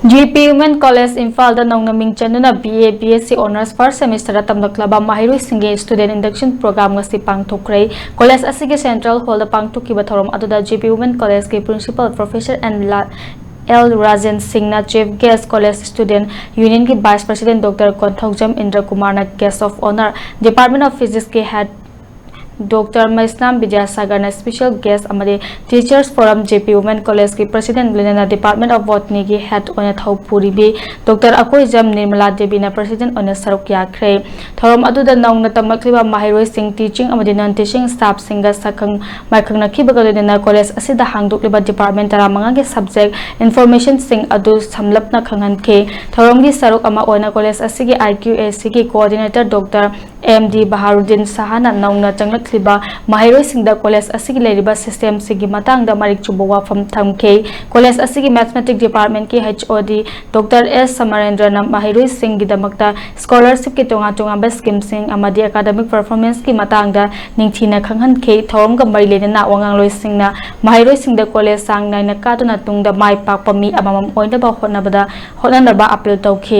GP Women College Imphal da nong naming chanuna BA BSc Honors First Semester tamlaklaba maheiroising Student Induction Programme ngasi pangthokkhre College asigi Central Hall da pangthokkiba thorom aduda GP Women College ke Principal Professor and L. Rajan Singh na Chief Guest College Student Union ki Vice President Dr. Pangthokkhre Indra Kumar na Guest of Honor Department of Physics ke Head Dr. Maisnam Vidyasagar na Special Guest amade Teachers Forum JP Women College ki President Lena Department of Botany ki Head ona Thaupuri bi Dr. Akoi Jam Nirmala Devi na President ona Saruk Yakhre thorom aduda nong na tamlaklaba maheiroising teaching amade non teaching staff singa sakang maikang na kibagal na college asida hangdokliba department tara manga ke subject information sing adu samlap na khangan ke thorom gi saruk ama ona college asigi IQAC ki coordinator Dr. MD Baharuddin Sahana nong na liba maheiroising da college asigi leriba system sigi matang da marik chubo wafam thamke college asigi mathematics department ki HOD Dr. S Samarendra na maheiroising gi damakta scholarship ki tonga ba scheme sing amadi academic performance ki matang da ningthina khanghan ke thorom ga mari lena na wangang loising na maheiroising da college sang nai na ka na tung da mai pak pami amamam oina ba hotna ba appeal tawkhe